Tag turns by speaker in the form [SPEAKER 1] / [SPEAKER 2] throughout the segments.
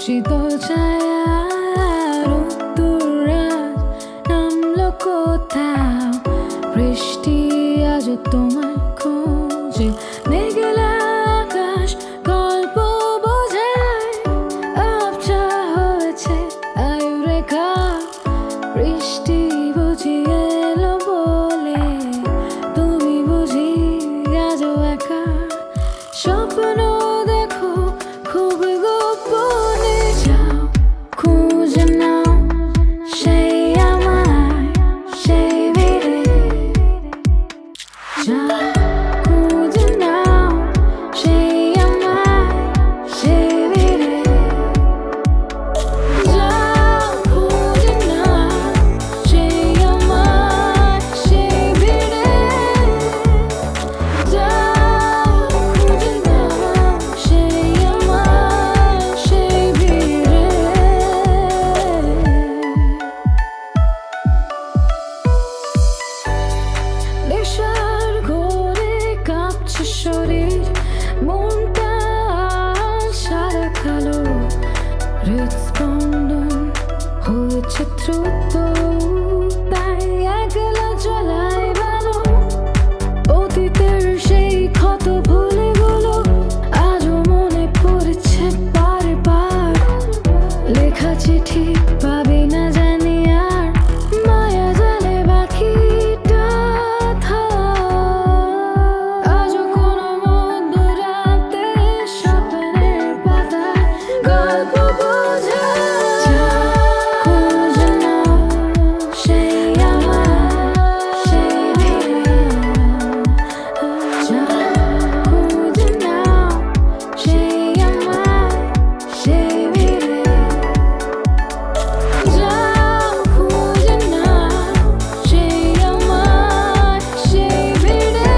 [SPEAKER 1] শীতল ছায়ার উত্তরাজ নামলো কোথাও বৃষ্টি আজ তোমার খোঁজে মেঘলা আকাশ গল্প বোঝায় আবছা হয়েছে আয়ুরেখা বৃষ্টি বুঝি এলো বলে তুমি বুঝি আজও একা স্বপ্ন দেখো খুব গোপনে যাও খুঁজে নাও সেই আমায় সেই ভিড়ে যাও খুঁজে নাও সেই আমায় সেই ভিড়ে যাও খুঁজে নাও সেই আমায় সেই ভিড়ে যাও খুঁজে নাও সেই আমায় সেই ভিড়ে নেশার ঘোরে কাঁপছে শরীর মনটা সারা কালো হৃদস্পন্দন হয়েছে দ্রুত তাই একলা চলাই ভালো অতীতের সেই ক্ষত ভুলেগুলো আজও মনে পড়েছে বারবার লেখা চিঠি পাবি না জানি আর মায়া জালে বাকিটা আজও কোনো মধ্যরাতে স্বপ্নের পাতায় গল্প বোঝায় খুঁজে নাও সেই আমায় সেই ভিড়ে খুঁজে নাও সেই আমায় সেই ভিড়ে যাও খুঁজে নাও সেই আমায় সেই ভিড়ে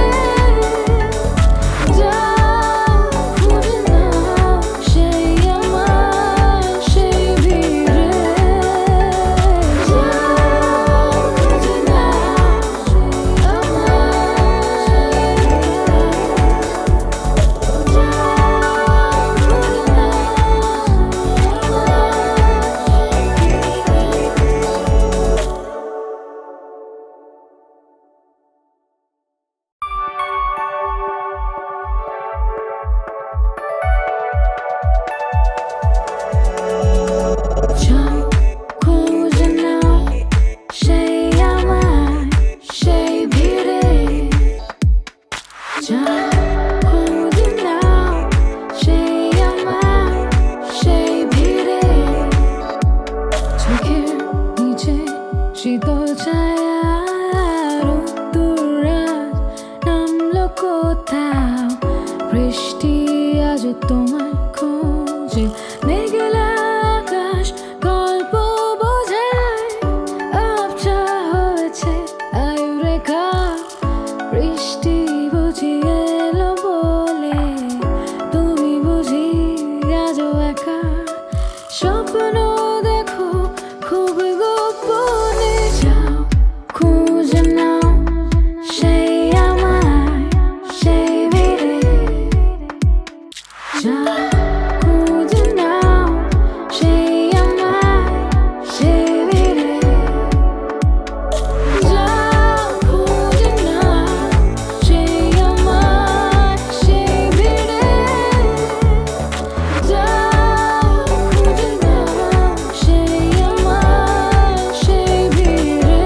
[SPEAKER 1] যাও খুঁজে নাও সেই আমায় সেই ভিড়ে যাও খুঁজে নাও সেই আমায় সেই ভিড়ে যাও খুঁজে নাও সেই আমায় সেই ভিড়ে চোখের নিচে শীতল ছায়ার উত্তরাজ নামলো কোথাও বৃষ্টি আজ তোমার খোঁজে মেঘলা আকাশ গল্প বোঝায় আবছা হয়েছে আয়ুরেখা বৃষ্টি বুঝি এলো বলে তুমি বুঝি আজও একা স্বপ্ন দেখো খুব গোপনে যাও খুঁজে নাও সেই আমায় সেই ভিড়ে যাও খুঁজে নাও সেই আমায় সেই ভিড়ে যাও খুঁজে নাও সেই আমায় সেই ভিড়ে যাও খুঁজে নাও সেই আমায় সেই ভিড়ে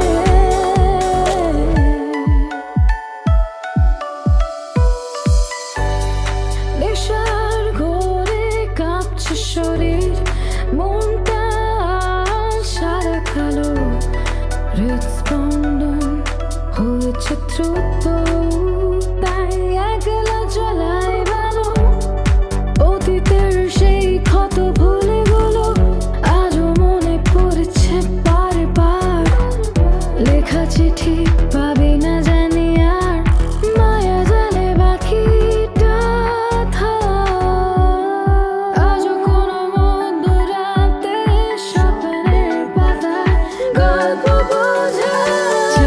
[SPEAKER 1] নেশার ঘোরে কাঁপছে শরীর মনটা সারা কালো হৃদস্পন্দন হয়েছে দ্রুত তাই একলা চলাই ভালো অতীতের সেই ক্ষত ভুলেগুলো আজও মনে পড়েছে বারবার লেখা চিঠি পাবি না জানি আর মায়া জালে বাকিটা আজও কোনো মধ্যরাতে স্বপ্নের পাতায় গল্প বোঝায়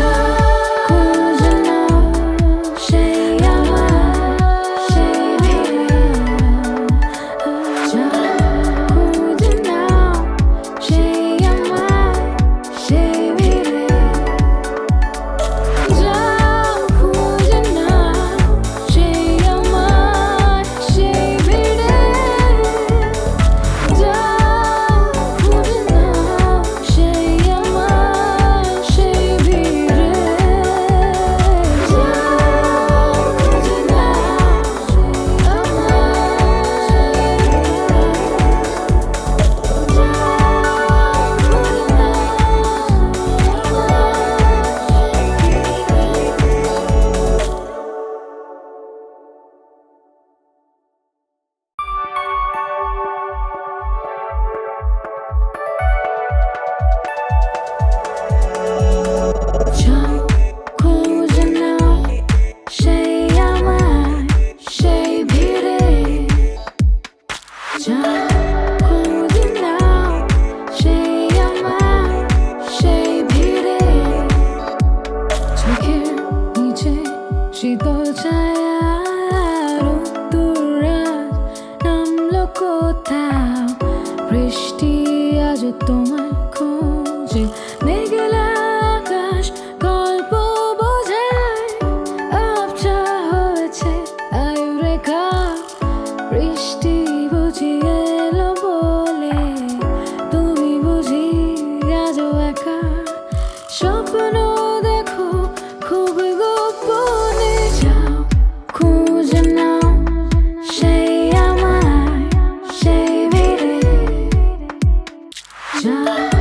[SPEAKER 1] যা